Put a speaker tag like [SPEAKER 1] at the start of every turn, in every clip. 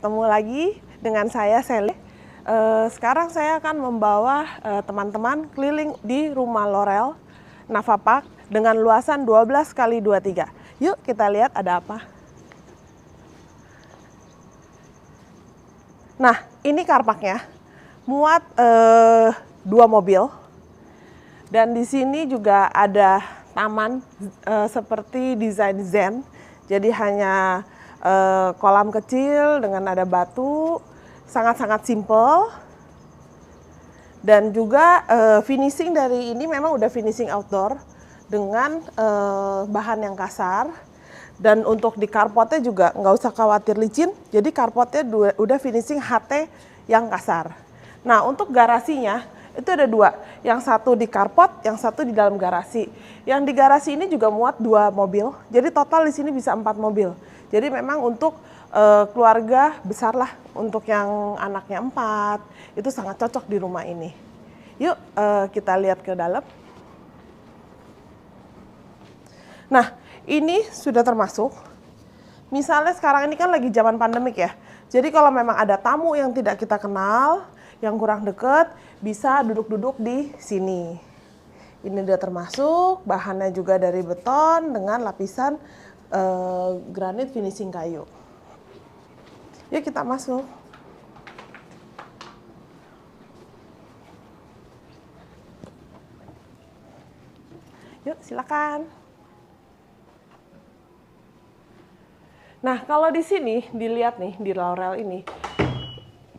[SPEAKER 1] ketemu lagi dengan saya Sally. Sekarang saya akan membawa teman-teman keliling di rumah Laurel Nava Park dengan luasan 12 kali 23. Yuk kita lihat ada apa. Nah, ini karpaknya muat 2 mobil. Dan di sini juga ada taman seperti desain Zen. Jadi hanya kolam kecil dengan ada batu, sangat-sangat simple. Dan juga finishing dari ini memang udah finishing outdoor dengan bahan yang kasar. Dan untuk di carportnya juga nggak usah khawatir licin, jadi carportnya udah finishing HT yang kasar. Nah, untuk garasinya itu ada 2, yang satu di carport, yang satu di dalam garasi. Yang di garasi ini juga muat 2 mobil, jadi total di sini bisa 4 mobil. Jadi memang untuk keluarga besar lah, untuk yang anaknya 4, itu sangat cocok di rumah ini. Yuk kita lihat ke dalam. Nah, ini sudah termasuk. Misalnya sekarang ini kan lagi zaman pandemik ya. Jadi kalau memang ada tamu yang tidak kita kenal, yang kurang deket, bisa duduk-duduk di sini. Ini udah termasuk, bahannya juga dari beton dengan lapisan granit finishing kayu. Yuk kita masuk. Yuk silakan. Nah, kalau di sini dilihat nih di Laurel ini,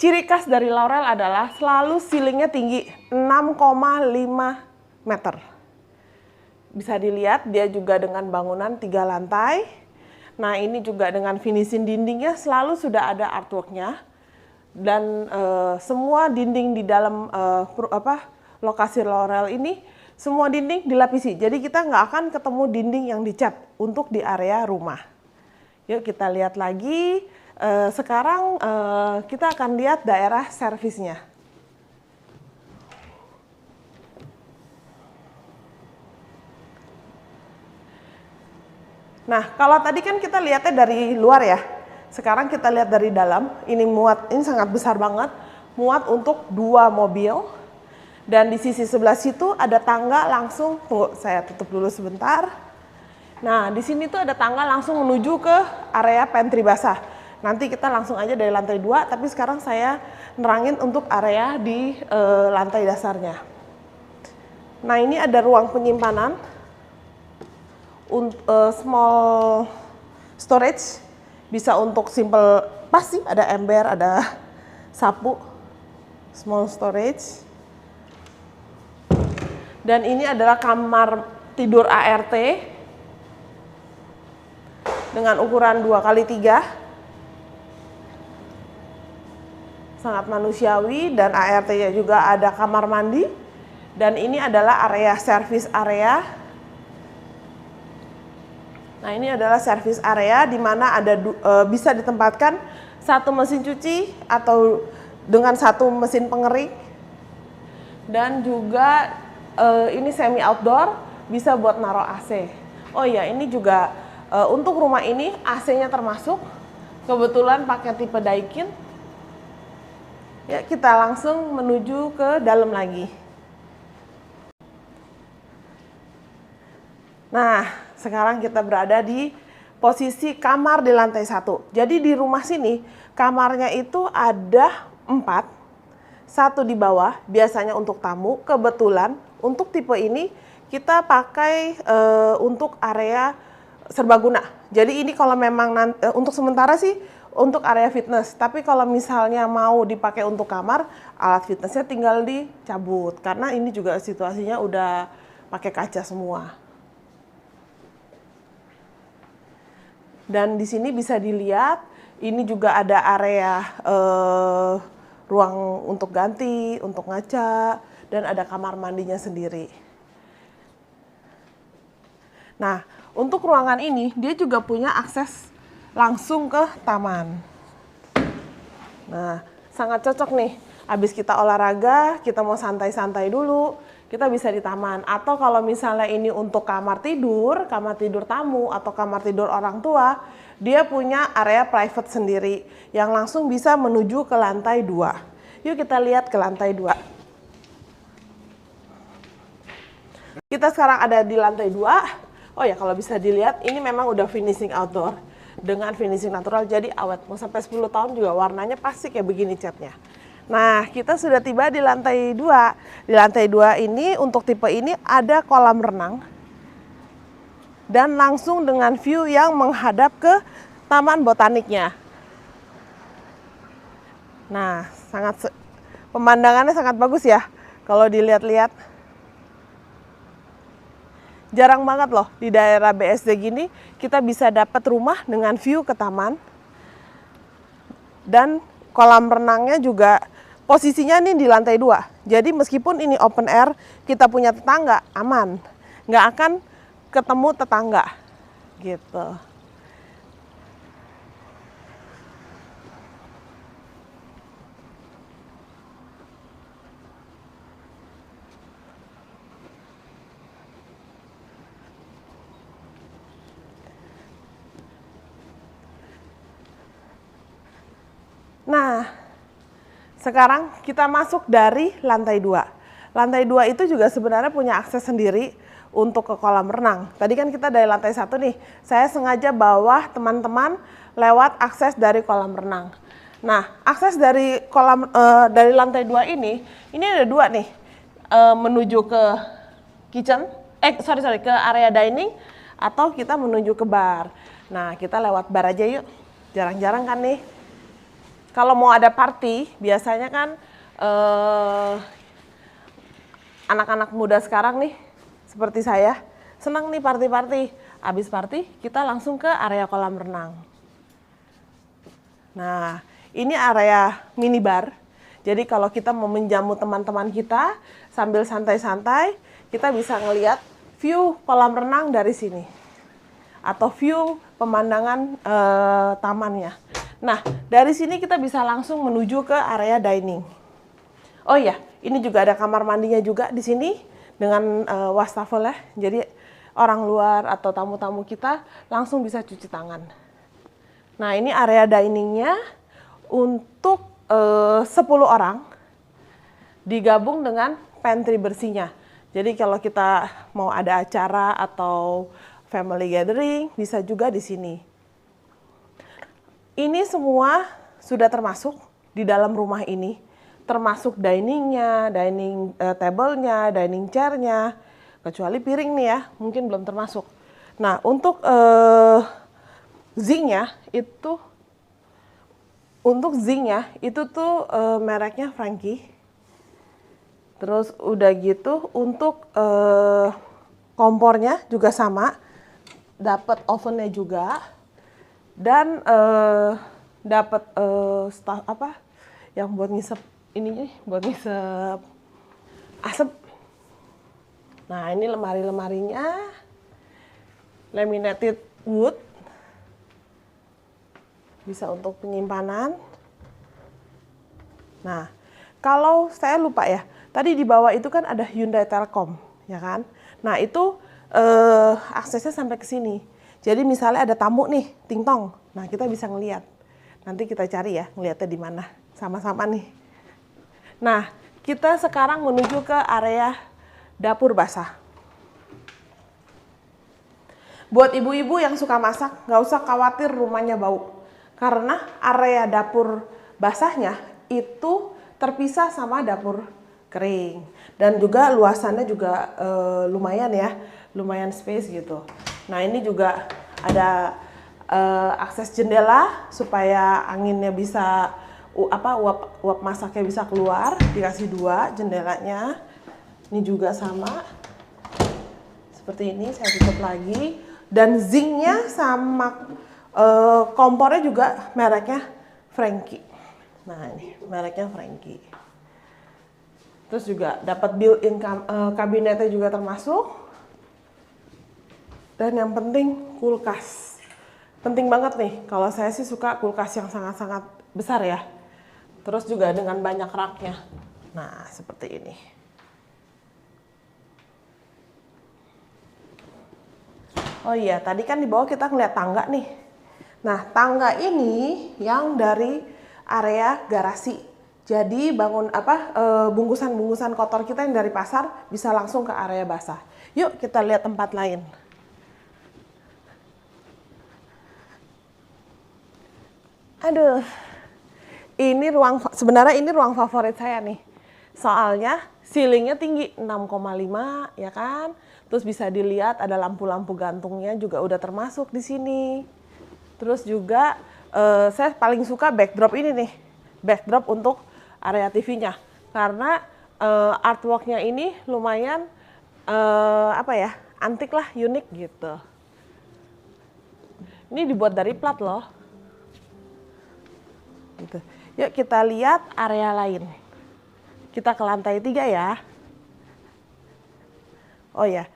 [SPEAKER 1] ciri khas dari Laurel adalah selalu ceilingnya tinggi 6,5 meter. Bisa dilihat dia juga dengan bangunan 3 lantai. Nah, ini juga dengan finishing dindingnya selalu sudah ada artworknya. Dan semua dinding di dalam lokasi Laurel ini, semua dinding dilapisi. Jadi kita nggak akan ketemu dinding yang dicat untuk di area rumah. Yuk kita lihat lagi. Sekarang kita akan lihat daerah servisnya. Nah, kalau tadi kan kita lihatnya dari luar ya. Sekarang kita lihat dari dalam. Ini muat, ini sangat besar banget. Muat untuk 2 mobil. Dan di sisi sebelah situ ada tangga langsung. Tunggu, saya tutup dulu sebentar. Nah, di sini tuh ada tangga langsung menuju ke area pantry basah. Nanti kita langsung aja dari lantai 2, tapi sekarang saya nerangin untuk area di lantai dasarnya. Nah, ini ada ruang penyimpanan, small storage, bisa untuk simple, pasti ada ember, ada sapu, small storage. Dan ini adalah kamar tidur ART dengan ukuran 2x3. Sangat manusiawi, dan ART-nya juga ada kamar mandi. Dan ini adalah area service area. Nah, ini adalah service area di mana ada bisa ditempatkan 1 mesin cuci atau dengan 1 mesin pengering. Dan juga ini semi outdoor, bisa buat naruh AC. Oh iya, ini juga untuk rumah ini AC-nya termasuk, kebetulan pakai tipe Daikin. Ya, kita langsung menuju ke dalam lagi. Nah, sekarang kita berada di posisi kamar di lantai 1. Jadi di rumah sini kamarnya itu ada 4, 1 di bawah, biasanya untuk tamu. Kebetulan untuk tipe ini kita pakai untuk area serbaguna. Jadi ini kalau memang untuk sementara sih untuk area fitness. Tapi kalau misalnya mau dipakai untuk kamar, alat fitnessnya tinggal dicabut. Karena ini juga situasinya udah pakai kaca semua. Dan di sini bisa dilihat, ini juga ada area ruang untuk ganti, untuk ngaca, dan ada kamar mandinya sendiri. Nah, untuk ruangan ini, dia juga punya akses langsung ke taman. Nah, sangat cocok nih. Habis kita olahraga, kita mau santai-santai dulu, kita bisa di taman. Atau kalau misalnya ini untuk kamar tidur tamu atau kamar tidur orang tua, dia punya area private sendiri yang langsung bisa menuju ke lantai 2. Yuk kita lihat ke lantai 2. Kita sekarang ada di lantai 2. Oh ya, kalau bisa dilihat ini memang udah finishing outdoor dengan finishing natural, jadi awet. Mau sampai 10 tahun juga warnanya pasti kayak begini catnya. Nah, kita sudah tiba di lantai 2. Di lantai 2 ini untuk tipe ini ada kolam renang dan langsung dengan view yang menghadap ke taman botaniknya. Nah, pemandangannya sangat bagus ya kalau dilihat-lihat. Jarang banget loh di daerah BSD gini kita bisa dapat rumah dengan view ke taman. Dan kolam renangnya juga posisinya nih di lantai 2. Jadi meskipun ini open air, kita punya tetangga aman. Nggak akan ketemu tetangga gitu. Nah, sekarang kita masuk dari lantai 2. Lantai 2 itu juga sebenarnya punya akses sendiri untuk ke kolam renang. Tadi kan kita dari lantai 1 nih, saya sengaja bawa teman-teman lewat akses dari kolam renang. Nah, akses dari dari lantai 2 ini ada 2 nih, menuju ke kitchen, ke area dining, atau kita menuju ke bar. Nah, kita lewat bar aja yuk, jarang-jarang kan nih. Kalau mau ada party, biasanya kan anak-anak muda sekarang nih, seperti saya, senang nih party-party. Habis party, kita langsung ke area kolam renang. Nah, ini area minibar. Jadi kalau kita mau menjamu teman-teman kita sambil santai-santai, kita bisa ngelihat view kolam renang dari sini. Atau view pemandangan tamannya. Nah, dari sini kita bisa langsung menuju ke area dining. Oh iya, ini juga ada kamar mandinya juga di sini dengan wastafel ya. Jadi orang luar atau tamu-tamu kita langsung bisa cuci tangan. Nah, ini area diningnya untuk 10 orang digabung dengan pantry bersihnya. Jadi kalau kita mau ada acara atau family gathering bisa juga di sini. Ini semua sudah termasuk di dalam rumah ini, termasuk diningnya, dining table-nya, dining chair-nya, kecuali piring nih ya, mungkin belum termasuk. Nah, untuk zinc-nya itu tuh mereknya Frankie. Terus udah gitu untuk kompornya juga sama, dapat ovennya juga. Dan dapat yang buat ngisep buat ngisep asap. Nah, ini lemari-lemarinya laminated wood, bisa untuk penyimpanan. Nah, kalau saya lupa ya, tadi di bawah itu kan ada Hyundai Telkom, ya kan? Nah, itu aksesnya sampai ke sini. Jadi misalnya ada tamu nih, ting-tong. Nah, kita bisa ngelihat. Nanti kita cari ya, ngelihatnya di mana. Sama-sama nih. Nah, kita sekarang menuju ke area dapur basah. Buat ibu-ibu yang suka masak, nggak usah khawatir rumahnya bau. Karena area dapur basahnya itu terpisah sama dapur kering. Dan juga luasannya juga lumayan ya, lumayan space gitu. Nah, ini juga ada akses jendela supaya anginnya bisa uap masaknya bisa keluar, dikasih 2 jendelanya. Ini juga sama seperti ini, saya tutup lagi. Dan zinc-nya sama kompornya juga mereknya Frankie. Nah, ini mereknya Frankie. Terus juga dapat built-in kabinetnya juga termasuk. Dan yang penting kulkas. Penting banget nih, kalau saya sih suka kulkas yang sangat-sangat besar ya. Terus juga dengan banyak raknya. Nah, seperti ini. Oh iya, tadi kan di bawah kita ngeliat tangga nih. Nah, tangga ini yang dari area garasi. Jadi bungkusan-bungkusan kotor kita yang dari pasar bisa langsung ke area basah. Yuk kita lihat tempat lain. Aduh, sebenarnya ini ruang favorit saya nih. Soalnya ceilingnya tinggi 6,5 ya kan. Terus bisa dilihat ada lampu-lampu gantungnya juga udah termasuk di sini. Terus juga saya paling suka backdrop ini nih. Backdrop untuk area TV-nya. Karena artwork-nya ini lumayan antik lah, unik gitu. Ini dibuat dari plat loh. Gitu. Yuk kita lihat area lain. Kita ke lantai 3 ya. Oh ya,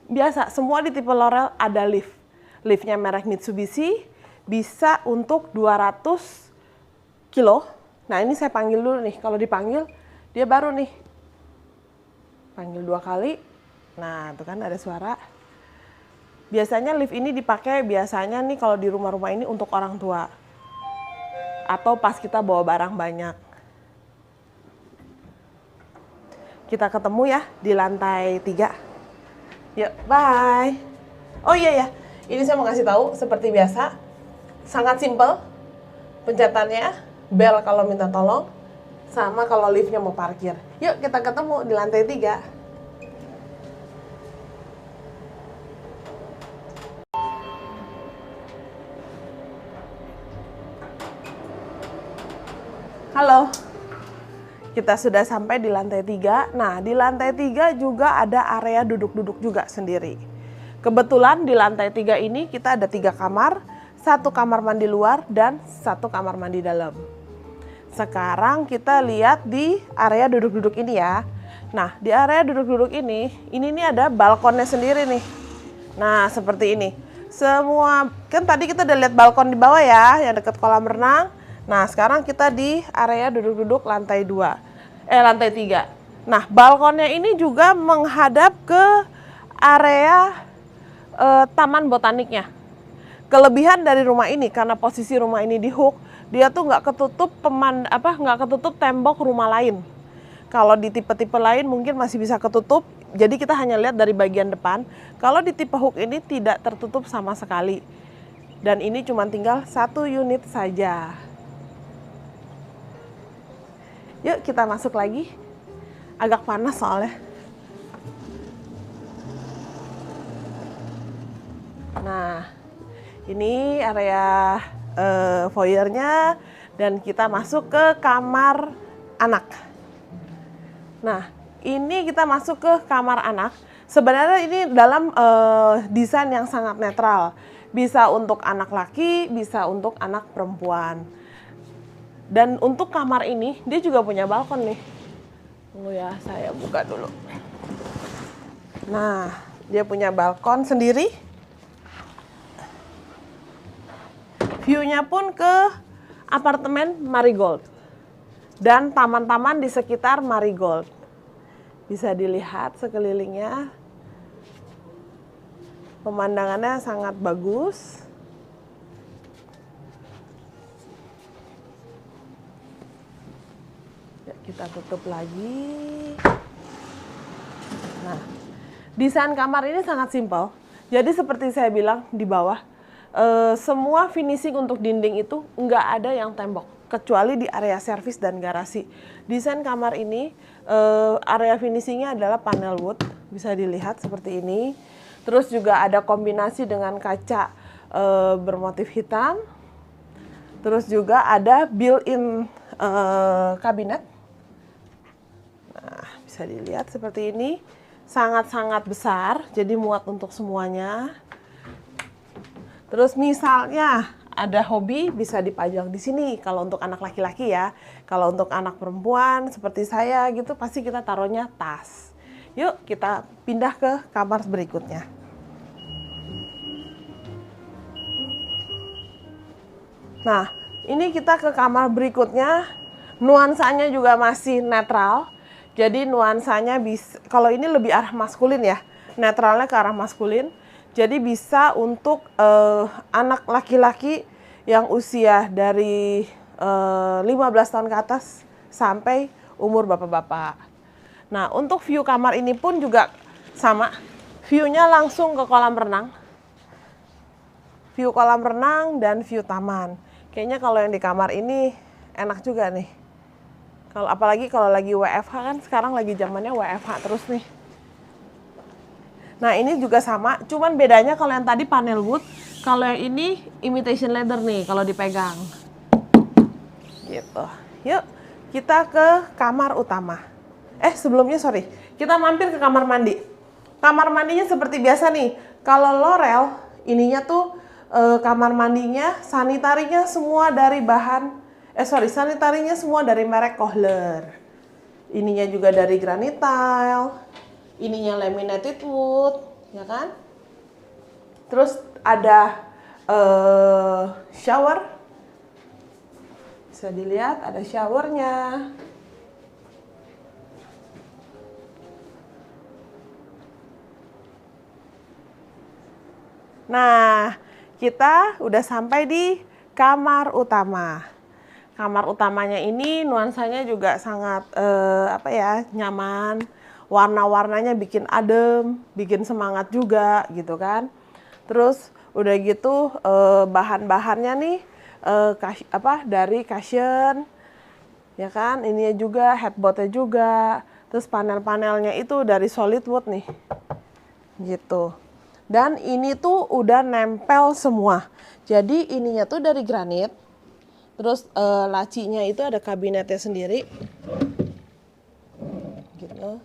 [SPEAKER 1] biasa semua di tipe Laurel ada lift. Liftnya merek Mitsubishi, bisa untuk 200 kilo. Nah ini saya panggil dulu nih, kalau dipanggil dia baru nih. Panggil 2 kali, nah itu kan ada suara. Biasanya lift ini dipakai biasanya nih kalau di rumah-rumah ini untuk orang tua. Atau pas kita bawa barang banyak. Kita ketemu ya di lantai 3. Yuk, bye. Oh iya ya, ini saya mau kasih tahu seperti biasa. Sangat simple pencetannya, bel kalau minta tolong, sama kalau liftnya mau parkir. Yuk kita ketemu di lantai 3. Halo, kita sudah sampai di lantai 3. Nah, di lantai 3 juga ada area duduk-duduk juga sendiri. Kebetulan di lantai 3 ini kita ada 3 kamar, 1 kamar mandi luar dan 1 kamar mandi dalam. Sekarang kita lihat di area duduk-duduk ini ya. Nah, di area duduk-duduk ini nih ada balkonnya sendiri nih. Nah, seperti ini. Semua, kan tadi kita udah lihat balkon di bawah ya, yang dekat kolam renang. Nah, sekarang kita di area duduk-duduk lantai 3. Nah, balkonnya ini juga menghadap ke area taman botaniknya. Kelebihan dari rumah ini karena posisi rumah ini di hook, dia tuh nggak ketutup tembok rumah lain. Kalau di tipe-tipe lain mungkin masih bisa ketutup, jadi kita hanya lihat dari bagian depan. Kalau di tipe hook ini tidak tertutup sama sekali. Dan ini cuma tinggal 1 unit saja. Yuk kita masuk lagi. Agak panas soalnya. Nah, ini area foyernya dan kita masuk ke kamar anak. Nah, ini kita masuk ke kamar anak. Sebenarnya ini dalam desain yang sangat netral. Bisa untuk anak laki, bisa untuk anak perempuan. Dan untuk kamar ini, dia juga punya balkon nih. Tunggu ya, saya buka dulu. Nah, dia punya balkon sendiri. View-nya pun ke apartemen Marigold. Dan taman-taman di sekitar Marigold. Bisa dilihat sekelilingnya. Pemandangannya sangat bagus. Kita tutup lagi. Nah, desain kamar ini sangat simpel. Jadi seperti saya bilang di bawah, semua finishing untuk dinding itu nggak ada yang tembok, kecuali di area servis dan garasi. Desain kamar ini, area finishingnya adalah panel wood, bisa dilihat seperti ini. Terus juga ada kombinasi dengan kaca bermotif hitam. Terus juga ada built-in kabinet. Nah, bisa dilihat seperti ini, sangat-sangat besar, jadi muat untuk semuanya. Terus misalnya ada hobi bisa dipajang di sini kalau untuk anak laki-laki ya. Kalau untuk anak perempuan seperti saya gitu pasti kita taruhnya tas. Yuk kita pindah ke kamar berikutnya. Nah, ini kita ke kamar berikutnya. Nuansanya juga masih netral. Jadi nuansanya kalau ini lebih arah maskulin ya, netralnya ke arah maskulin. Jadi bisa untuk anak laki-laki yang usia dari 15 tahun ke atas sampai umur bapak-bapak. Nah, untuk view kamar ini pun juga sama. View-nya langsung ke kolam renang. View kolam renang dan view taman. Kayaknya kalau yang di kamar ini enak juga nih. Apalagi kalau lagi WFH kan, sekarang lagi zamannya WFH terus nih. Nah, ini juga sama, cuman bedanya kalau yang tadi panel wood, kalau yang ini imitation leather nih kalau dipegang. Gitu. Yuk, kita ke kamar utama. Sebelumnya sorry, kita mampir ke kamar mandi. Kamar mandinya seperti biasa nih. Kalau Loreal, ininya tuh kamar mandinya, sanitarinya semua dari sanitarinya semua dari merek Kohler. Ininya juga dari granite tile. Ininya laminated wood, ya kan? Terus ada shower. Bisa dilihat ada showernya. Nah, kita udah sampai di kamar utama. Kamar utamanya ini nuansanya juga sangat nyaman. Warna-warnanya bikin adem, bikin semangat juga gitu kan. Terus udah gitu bahan-bahannya nih dari cushion, ya kan. Ini juga headboardnya juga. Terus panel-panelnya itu dari solid wood nih, gitu. Dan ini tuh udah nempel semua. Jadi ininya tuh dari granit. Terus lacinya itu ada kabinetnya sendiri, gitu.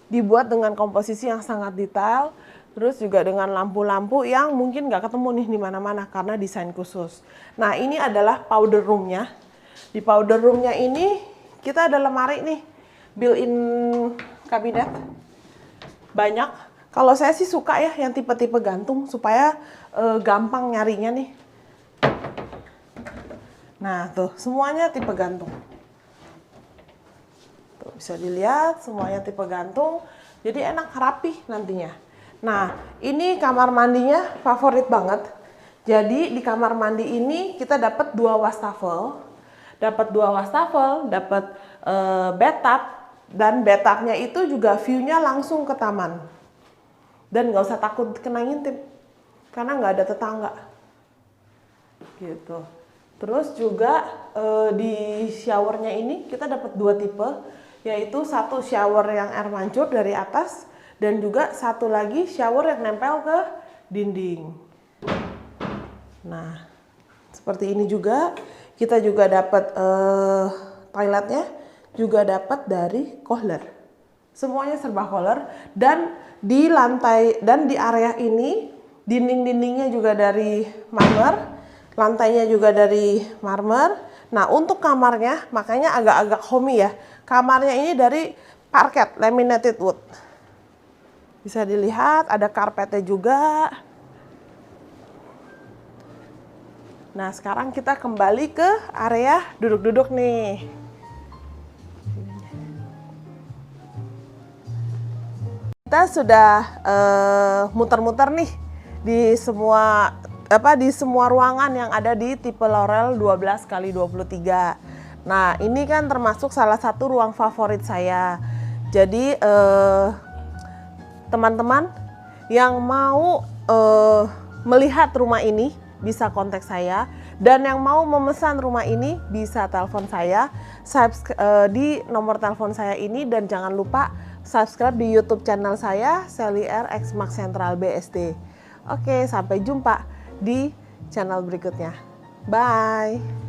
[SPEAKER 1] Dibuat dengan komposisi yang sangat detail, terus juga dengan lampu-lampu yang mungkin nggak ketemu nih di mana-mana karena desain khusus. Nah, ini adalah powder roomnya. Di powder roomnya ini kita ada lemari nih, built-in kabinet. Banyak. Kalau saya sih suka ya yang tipe-tipe gantung supaya gampang nyarinya nih. Nah, tuh semuanya tipe gantung. Bisa dilihat semuanya tipe gantung, jadi enak rapih nantinya. Nah, ini kamar mandinya favorit banget. Jadi di kamar mandi ini kita dapat 2 wastafel, dapat bathtub, dan bathtubnya itu juga view-nya langsung ke taman. Dan nggak usah takut kena ngintip, karena nggak ada tetangga. Gitu. Terus juga di showernya ini kita dapat 2 tipe. Yaitu satu shower yang air mancur dari atas dan juga satu lagi shower yang nempel ke dinding. Nah, seperti ini juga. Kita juga dapat toiletnya juga dapat dari Kohler. Semuanya serba Kohler, dan di lantai dan di area ini dinding-dindingnya juga dari marmer, lantainya juga dari marmer. Nah, untuk kamarnya makanya agak-agak homey ya. Kamarnya ini dari parket laminated wood. Bisa dilihat ada karpetnya juga. Nah, sekarang kita kembali ke area duduk-duduk nih. Kita sudah muter-muter nih di semua ruangan yang ada di tipe Loreal 12x23. Nah, ini kan termasuk salah satu ruang favorit saya. Jadi teman-teman yang mau melihat rumah ini bisa kontak saya, dan yang mau memesan rumah ini bisa telepon saya di nomor telepon saya ini, dan jangan lupa subscribe di YouTube channel saya, Sally R X Max Central BSD. Oke, sampai jumpa di channel berikutnya. Bye.